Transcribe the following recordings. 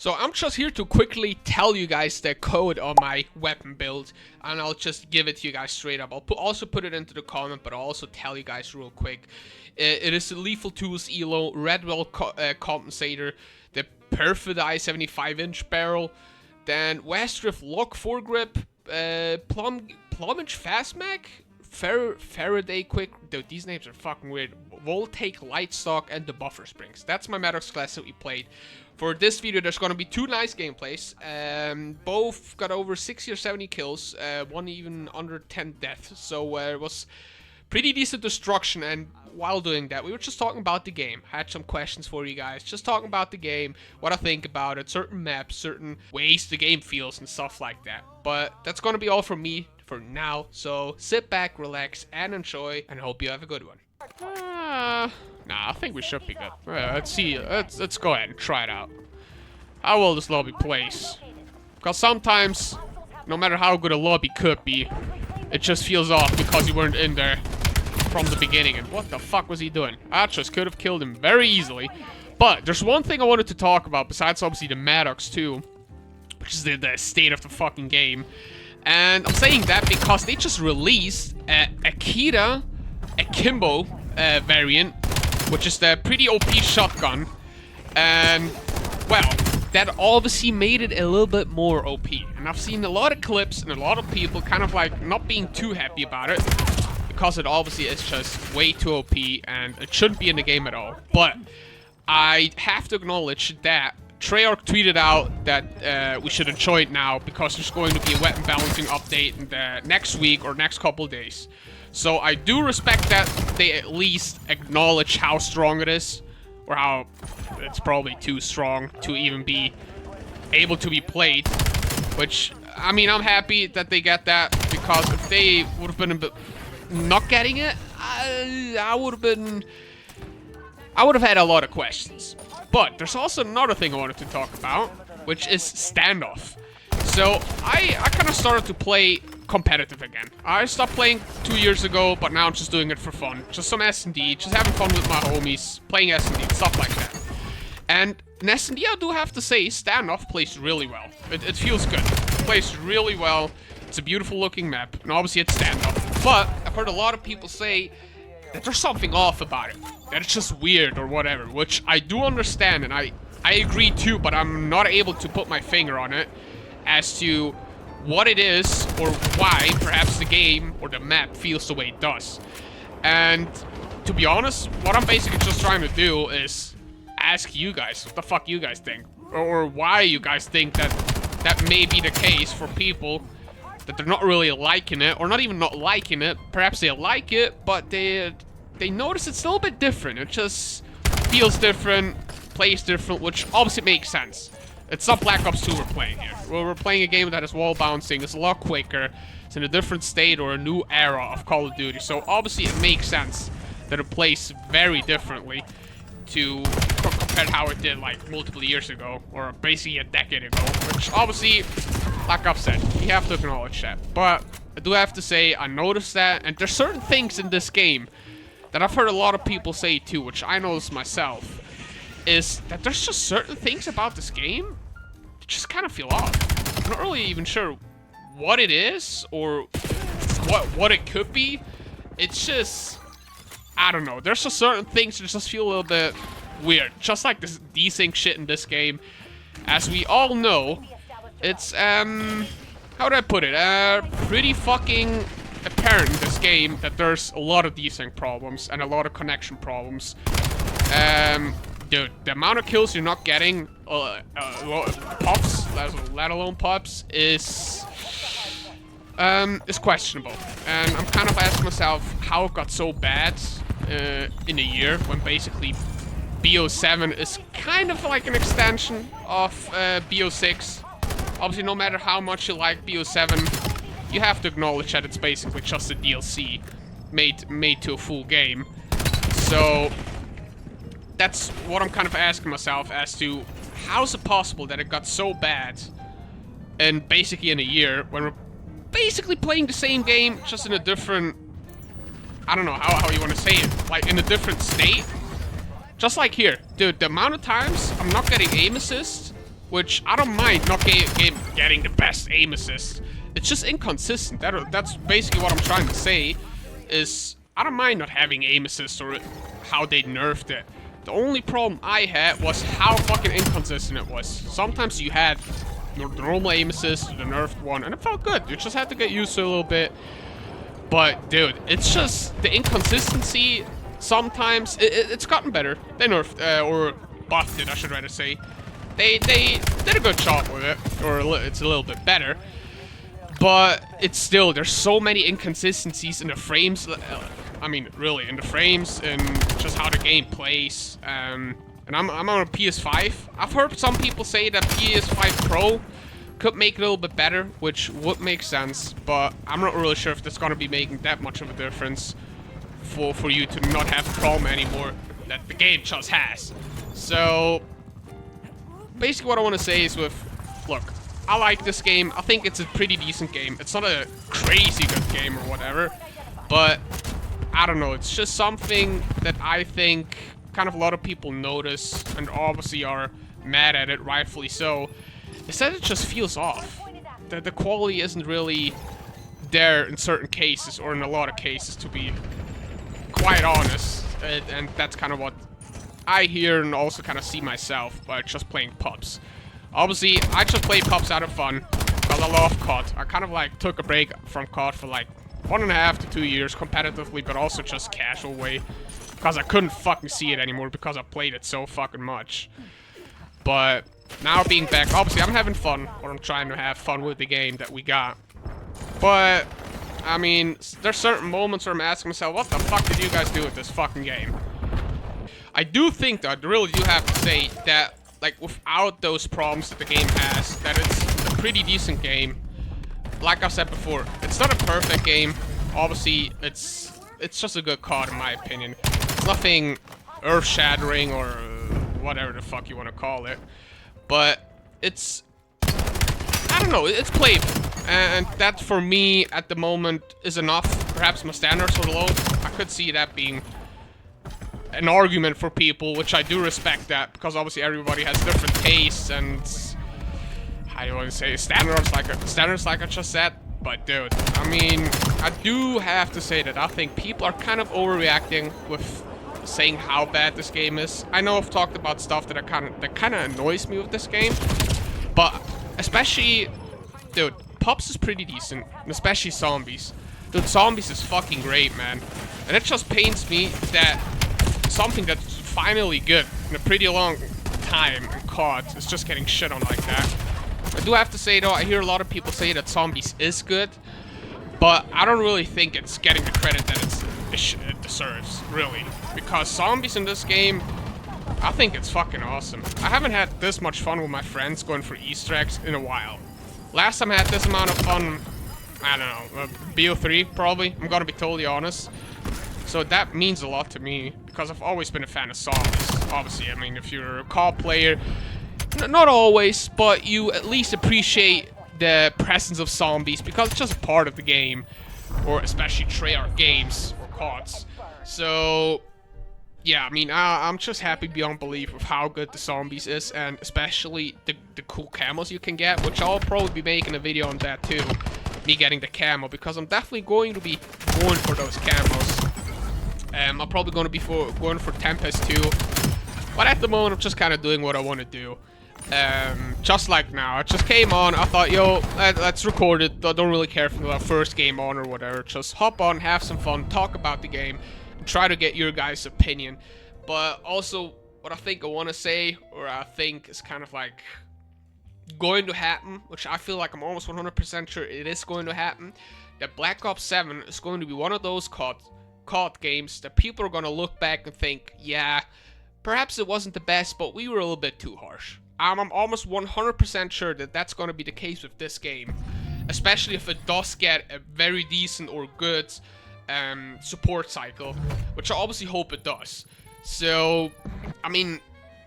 So I'm just here to quickly tell you guys the code on my weapon build, and I'll just give it to you guys straight up. I'll also put it into the comment, but I'll also tell you guys real quick. It is the Lethal Tools ELO, Redwell Compensator, the Perfid Eye 75-inch barrel, then Westdrift Lock Foregrip, Plumage Fast Mag, Faraday Quick. Dude, these names are fucking weird. Voltaic Light Stock, and the Buffer Springs. That's my Maddox class that we played. For this video, there's going to be two nice gameplays. Both got over 60 or 70 kills. One even under 10 deaths. So it was pretty decent destruction. And while doing that, we were just talking about the game. I had some questions for you guys. Just talking about the game, what I think about it, certain maps, certain ways the game feels, and stuff like that. But that's going to be all from me for now. So sit back, relax, and enjoy. And I hope you have a good one. Nah, I think we should be good. Let's see. Let's go ahead and try it out. How well this lobby plays. Because sometimes, no matter how good a lobby could be, it just feels off because you weren't in there from the beginning. And what the fuck was he doing? I just could have killed him very easily. But there's one thing I wanted to talk about, besides obviously the Maddox too, which is the state of the fucking game. And I'm saying that because they just released a Akira Akimbo variant, which is the pretty OP shotgun, and well, that obviously made it a little bit more OP. And I've seen a lot of clips and a lot of people kind of like not being too happy about it, because it obviously is just way too OP and it shouldn't be in the game at all. But I have to acknowledge that Treyarch tweeted out that we should enjoy it now because there's going to be a weapon balancing update in the next week or next couple of days. So I do respect that they at least acknowledge how strong it is, or how it's probably too strong to even be able to be played. Which, I mean, I'm happy that they get that, because if they would have been a bit not getting it, I would have had a lot of questions. But there's also another thing I wanted to talk about, which is standoff. So I kind of started to play competitive again. I stopped playing 2 years ago, but now I'm just doing it for fun. Just some S&D, just having fun with my homies, playing S&D, stuff like that. And in S&D, I do have to say, standoff plays really well. It feels good. It plays really well. It's a beautiful looking map, and obviously it's standoff. But I've heard a lot of people say that there's something off about it, that it's just weird or whatever, which I do understand, and I agree too, but I'm not able to put my finger on it as to what it is or why perhaps the game or the map feels the way it does. And to be honest, what I'm basically just trying to do is ask you guys what the fuck you guys think, or why you guys think that that may be the case for people, that they're not really liking it, or not even not liking it. Perhaps they like it, but they notice it's a little bit different. It just feels different, plays different, which obviously makes sense. It's not Black Ops 2 we're playing here. We're playing a game that is wall bouncing, it's a lot quicker, it's in a different state or a new era of Call of Duty. So obviously it makes sense that it plays very differently to compared to how it did like multiple years ago, or basically a decade ago, which obviously, like I've said, you have to acknowledge that. But I do have to say, I noticed that, and there's certain things in this game that I've heard a lot of people say too, which I noticed myself, is that there's just certain things about this game that just kind of feel off. I'm not really even sure what it is or what it could be. It's just, I don't know. There's just certain things that just feel a little bit weird. Just like this desync shit in this game. As we all know, it's, how do I put it? Pretty fucking apparent in this game that there's a lot of desync problems and a lot of connection problems. Dude, the amount of kills you're not getting, pops, let alone pops, is questionable. And I'm kind of asking myself how it got so bad in a year, when basically BO7 is kind of like an extension of BO6. Obviously, no matter how much you like BO7, you have to acknowledge that it's basically just a DLC made to a full game. So that's what I'm kind of asking myself, as to how is it possible that it got so bad and basically in a year, when we're basically playing the same game, just in a different, I don't know how you want to say it, like in a different state. Just like here, dude, the amount of times I'm not getting aim assist which I don't mind not getting the best aim assist. It's just inconsistent. That's basically what I'm trying to say, is I don't mind not having aim assist or how they nerfed it. The only problem I had was how fucking inconsistent it was. Sometimes you had the normal aim assist, the nerfed one, and it felt good. You just had to get used to it a little bit. But, dude, it's just the inconsistency. Sometimes it's gotten better. They nerfed, or buffed it, I should rather say. They did a good job with it, or it's a little bit better. But it's still, there's so many inconsistencies in the frames. I mean, really, in the frames and just how the game plays. And I'm on a PS5. I've heard some people say that PS5 Pro could make it a little bit better, which would make sense. But I'm not really sure if that's gonna be making that much of a difference for you to not have the problem anymore that the game just has. So basically, what I want to say is look. I like this game. I think it's a pretty decent game. It's not a crazy good game or whatever, but I don't know. It's just something that I think kind of a lot of people notice and obviously are mad at it, rightfully so. Is that it just feels off. The quality isn't really there in certain cases, or in a lot of cases, to be quite honest. And that's kind of what I hear and also kind of see myself by just playing pubs. Obviously, I just play pubs out of fun, because I love COD. I kind of like took a break from COD for like 1.5 to 2 years competitively, but also just casual way, because I couldn't fucking see it anymore because I played it so fucking much. But now being back, obviously I'm having fun, or I'm trying to have fun with the game that we got. But I mean, there's certain moments where I'm asking myself, what the fuck did you guys do with this fucking game? I do think, though, I really do have to say that, like, without those problems that the game has, that it's a pretty decent game. Like I said before, it's not a perfect game. Obviously, it's just a good COD in my opinion. Nothing earth-shattering or whatever the fuck you want to call it. But it's, I don't know, it's playable. And that, for me, at the moment, is enough. Perhaps my standards are low. I could see that being an argument for people, which I do respect that, because obviously everybody has different tastes and, how do you want to say, standards like I just said. But dude, I mean, I do have to say that I think people are kind of overreacting with saying how bad this game is. I know I've talked about stuff that kind of annoys me with this game, but especially, dude, Pups is pretty decent, and especially Zombies. Dude, Zombies is fucking great, man, and it just pains me that something that's finally good in a pretty long time in COD is just getting shit on like that. I do have to say, though, I hear a lot of people say that Zombies is good, but I don't really think it's getting the credit that it deserves, really. Because Zombies in this game, I think it's fucking awesome. I haven't had this much fun with my friends going for Easter eggs in a while. Last time I had this amount of fun, I don't know, BO3 probably, I'm gonna be totally honest. So that means a lot to me, because I've always been a fan of Zombies. Obviously, I mean, if you're a COD player, not always, but you at least appreciate the presence of Zombies, because it's just a part of the game, or especially Treyarch games, or CODs. So, yeah, I mean, I'm just happy beyond belief with how good the Zombies is, and especially the cool camos you can get, which I'll probably be making a video on that too, me getting the camo, because I'm definitely going to be going for those camos. I'm probably going to be going for Tempest too, but at the moment I'm just kind of doing what I want to do. Just like now, I just came on, I thought, yo, let's record it. I don't really care if it's our first game on or whatever. Just hop on, have some fun, talk about the game, and try to get your guys' opinion. But also, what I think I want to say, or I think is kind of like going to happen, which I feel like I'm almost 100% sure it is going to happen, that Black Ops 7 is going to be one of those COD games that people are going to look back and think, yeah, perhaps it wasn't the best, but we were a little bit too harsh. I'm almost 100% sure that that's going to be the case with this game, especially if it does get a very decent or good support cycle, which I obviously hope it does. So, I mean,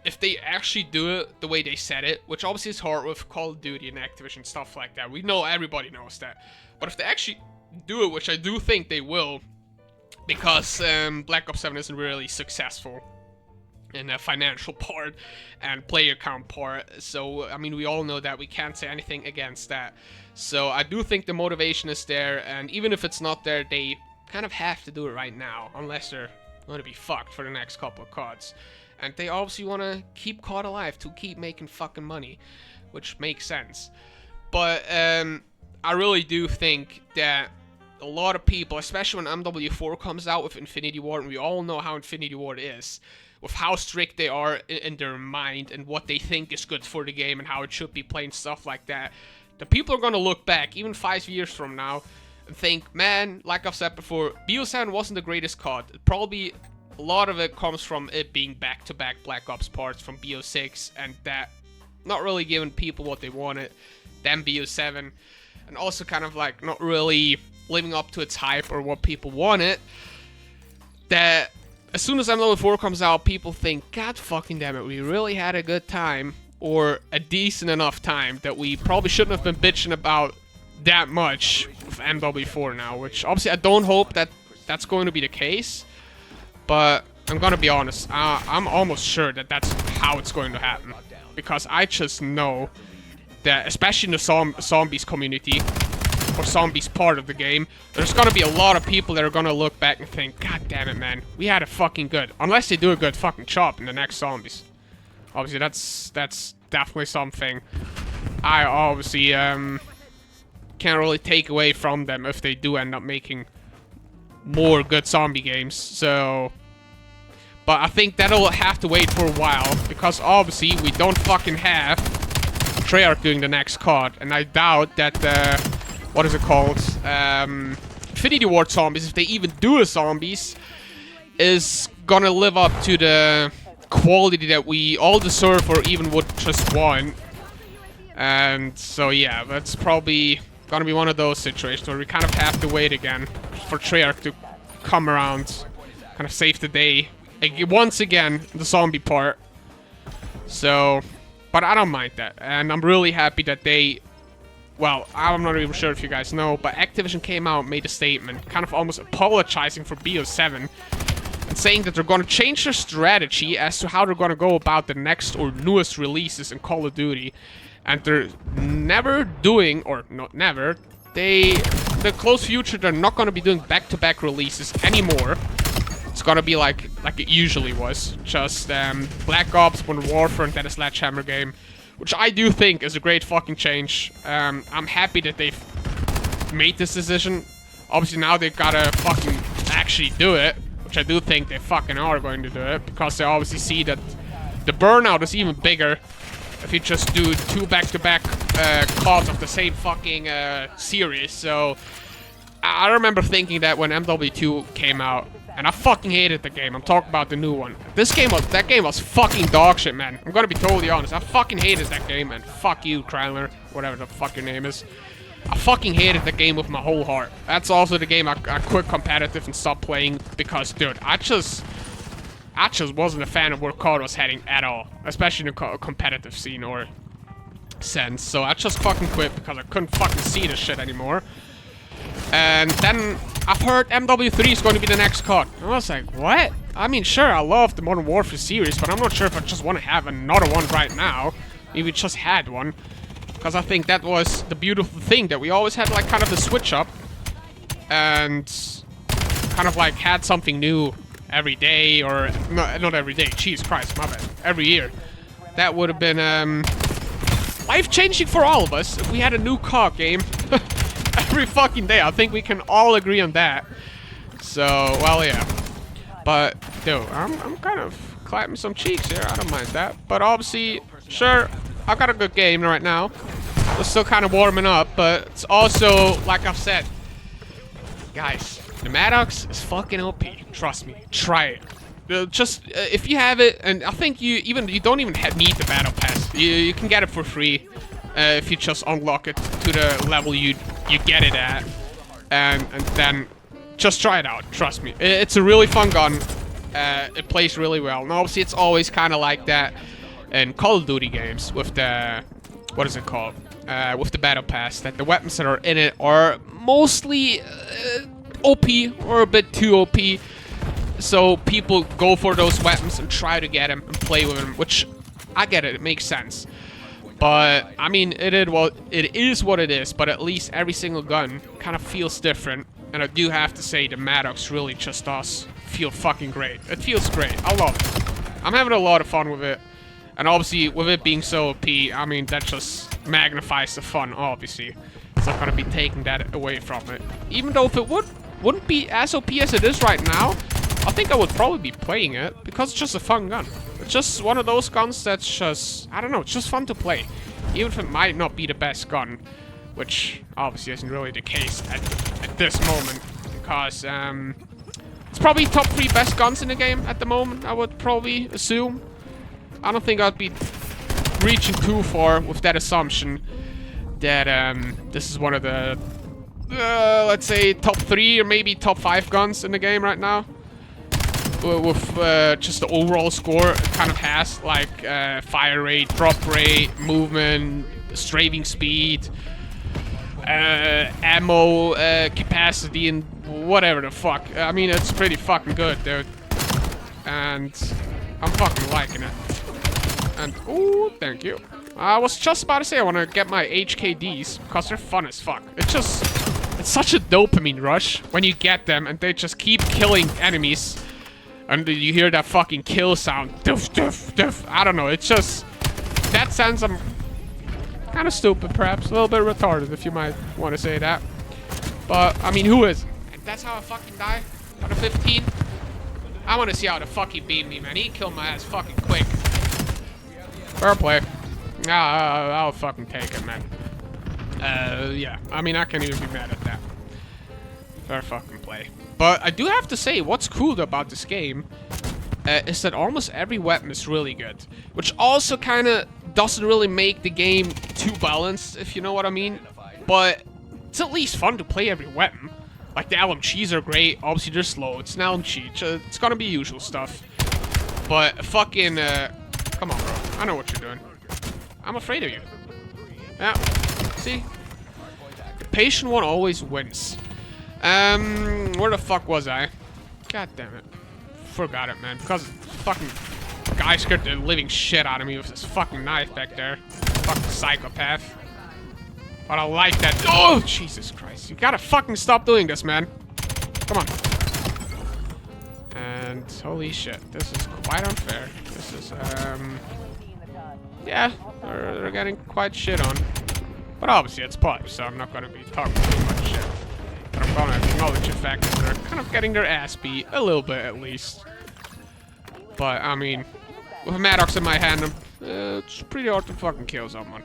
if they actually do it the way they said it, which obviously is hard with Call of Duty and Activision, stuff like that. We know, everybody knows that. But if they actually do it, which I do think they will, because Black Ops 7 isn't really successful in a financial part and player count part. So, I mean, we all know that. We can't say anything against that. So, I do think the motivation is there, and even if it's not there, they kind of have to do it right now, unless they're going to be fucked for the next couple of CODs. And they obviously want to keep COD alive, to keep making fucking money, which makes sense. But, I really do think that a lot of people, especially when MW4 comes out with Infinity Ward, and we all know how Infinity Ward is, with how strict they are in their mind and what they think is good for the game and how it should be played and stuff like that, the people are going to look back, even 5 years from now, and think, man, like I've said before, BO7 wasn't the greatest COD. Probably a lot of it comes from it being back-to-back Black Ops parts from BO6, and that not really giving people what they wanted, then BO7, and also kind of like not really living up to its hype or what people wanted. That as soon as MW4 comes out, people think, God fucking damn it, we really had a good time, or a decent enough time that we probably shouldn't have been bitching about that much with MW4 now, which obviously I don't hope that that's going to be the case, but I'm gonna be honest, I'm almost sure that that's how it's going to happen, because I just know that, especially in the zombies community, or zombies part of the game, there's gonna be a lot of people that are gonna look back and think, God damn it, man, we had a fucking good, unless they do a good fucking job in the next zombies. Obviously, that's definitely something I obviously can't really take away from them if they do end up making more good zombie games. So, but I think that'll have to wait for a while, because obviously we don't fucking have Treyarch doing the next COD, and I doubt that what is it called? Infinity Ward Zombies, if they even do a Zombies, is gonna live up to the quality that we all deserve or even would just want. And so yeah, that's probably gonna be one of those situations where we kind of have to wait again for Treyarch to come around, kind of save the day once again, the zombie part. So, but I don't mind that, and I'm really happy that they, well, I'm not even sure if you guys know, but Activision came out and made a statement, kind of almost apologizing for BO7, and saying that they're going to change their strategy as to how they're going to go about the next or newest releases in Call of Duty. And they're never doing, or not never, the close future, they're not going to be doing back-to-back releases anymore. It's going to be like it usually was, just Black Ops, Modern Warfare, and then a Sledgehammer game, which I do think is a great fucking change. I'm happy that they've made this decision. Obviously now they've gotta fucking actually do it, which I do think they fucking are going to do it, because they obviously see that the burnout is even bigger if you just do two back-to-back CODs of the same fucking series. So I remember thinking that when MW2 came out, and I fucking hated the game. I'm talking about the new one. That game was fucking dog shit, man. I'm gonna be totally honest. I fucking hated that game, man. Fuck you, Krylner, whatever the fuck your name is. I fucking hated the game with my whole heart. That's also the game I quit competitive and stopped playing because, dude, I just wasn't a fan of where COD was heading at all, especially in the competitive scene or sense. So I just fucking quit because I couldn't fucking see this shit anymore. And then I've heard MW3 is going to be the next COD. And I was like, what? I mean, sure, I love the Modern Warfare series, but I'm not sure if I just want to have another one right now. Maybe we just had one. Because I think that was the beautiful thing, that we always had like kind of the switch up. And kind of like had something new every day, or not every day, Jesus Christ, my bad, every year. That would have been life-changing for all of us if we had a new COD game every fucking day. I think we can all agree on that. So, well, yeah. But, dude, I'm kind of clapping some cheeks here. I don't mind that. But obviously, sure, I've got a good game right now. We're still kind of warming up, but it's also, like I've said, guys, the Maddox is fucking OP. Trust me. Try it. Just, if you have it, and I think you don't even need the battle pass. You can get it for free if you just unlock it to the level you get it at, and then just try it out. Trust me, it's a really fun gun. It plays really well, and obviously it's always kind of like that in Call of Duty games with the, what is it called, with the battle pass, that the weapons that are in it are mostly OP or a bit too OP. so people go for those weapons and try to get them and play with them, which I get it, it makes sense. But I mean, it is what it is, but at least every single gun kind of feels different. And I do have to say the Maddox really just does feel fucking great. It feels great. I love it. I'm having a lot of fun with it. And obviously, with it being so OP, I mean, that just magnifies the fun, obviously. It's not gonna be taking that away from it. Even though if it wouldn't be as OP as it is right now, I think I would probably be playing it, because it's just a fun gun. It's just one of those guns that's just, I don't know, it's just fun to play. Even if it might not be the best gun, which obviously isn't really the case at this moment, because it's probably top 3 best guns in the game at the moment, I would probably assume. I don't think I'd be reaching too far with that assumption that this is one of the, let's say, top 3 or maybe top 5 guns in the game right now. With just the overall score, it kind of has like fire rate, drop rate, movement, strafing speed, ammo capacity, and whatever the fuck. I mean, it's pretty fucking good, dude. And I'm fucking liking it. And, ooh, thank you. I was just about to say I want to get my HKDs, because they're fun as fuck. It's such a dopamine rush when you get them and they just keep killing enemies. And you hear that fucking kill sound. Doof, doof, doof. I don't know, it's just... that sense, I'm kind of stupid, perhaps. A little bit retarded, if you might want to say that. But, I mean, who is? And that's how I fucking die? Out of 15? I want to see how the fuck he beat me, man. He killed my ass fucking quick. Fair play. I'll fucking take it, man. Yeah. I mean, I can't even be mad at that. Fair fucking play. But I do have to say, what's cool about this game is that almost every weapon is really good. Which also kind of doesn't really make the game too balanced, if you know what I mean. But it's at least fun to play every weapon. Like, the LMGs are great. Obviously, they're slow. It's an LMG. It's gonna be usual stuff. But fucking... come on, bro. I know what you're doing. I'm afraid of you. Yeah. See? The patient one always wins. Where the fuck was I? God damn it. Forgot it, man. Because fucking guy scared the living shit out of me with this fucking knife back there. Fucking psychopath. But I like that. Oh, Jesus Christ. You gotta fucking stop doing this, man. Come on. And holy shit. This is quite unfair. This is, yeah. They're getting quite shit on. But obviously it's pub, so I'm not gonna be talking too much shit. But I'm gonna acknowledge the fact that they're kind of getting their ass beat, a little bit at least. But, I mean, with a Maddox in my hand, it's pretty hard to fucking kill someone.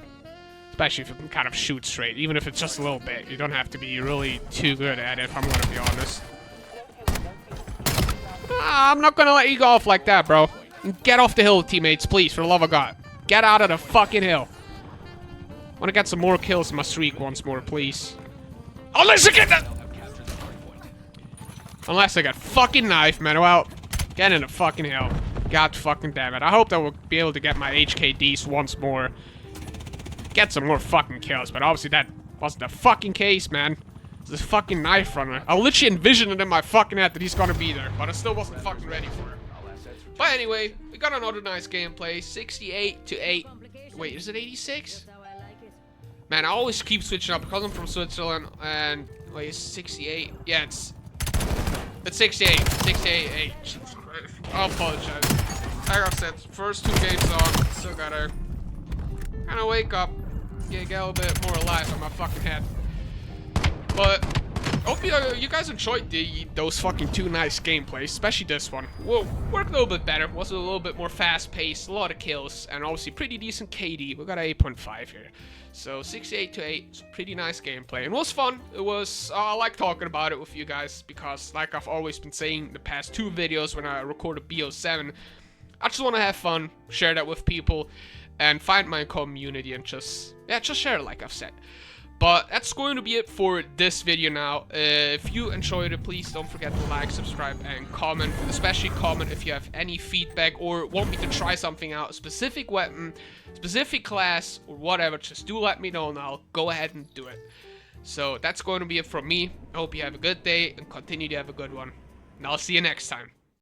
Especially if you can kind of shoot straight, even if it's just a little bit. You don't have to be really too good at it, if I'm gonna be honest. I'm not gonna let you go off like that, bro. Get off the hill, teammates, please, for the love of God. Get out of the fucking hill. Wanna get some more kills in my streak once more, please. Unless I get that... Unless I got fucking knife, man. Well, get in the fucking hell. God fucking damn it. I hope that we'll be able to get my HKDs once more. Get some more fucking kills, but obviously that wasn't the fucking case, man. It's this fucking knife runner. I literally envisioned it in my fucking head that he's gonna be there, but I still wasn't fucking ready for it. But anyway, we got another nice gameplay. 68 to 8. Wait, is it 86? Man, I always keep switching up because I'm from Switzerland, and wait, it's 68. Yeah, it's 68. 68, 8. Jesus Christ. I apologize. Like I said, first 2 games on, still gotta kind of wake up, get a little bit more alive on my fucking head. But hope you guys enjoyed those fucking 2 nice gameplays, especially this one. Well, worked a little bit better, was a little bit more fast-paced, a lot of kills, and obviously pretty decent KD. We got an 8.5 here. So 68 to 8, it's pretty nice gameplay. And it was fun. It was, I like talking about it with you guys because like I've always been saying the past 2 videos when I recorded BO7, I just want to have fun, share that with people, and find my community and just share it like I've said. But that's going to be it for this video now. If you enjoyed it, please don't forget to like, subscribe, and comment. Especially comment if you have any feedback or want me to try something out, a specific weapon, specific class, or whatever. Just do let me know and I'll go ahead and do it. So that's going to be it from me. I hope you have a good day and continue to have a good one. And I'll see you next time.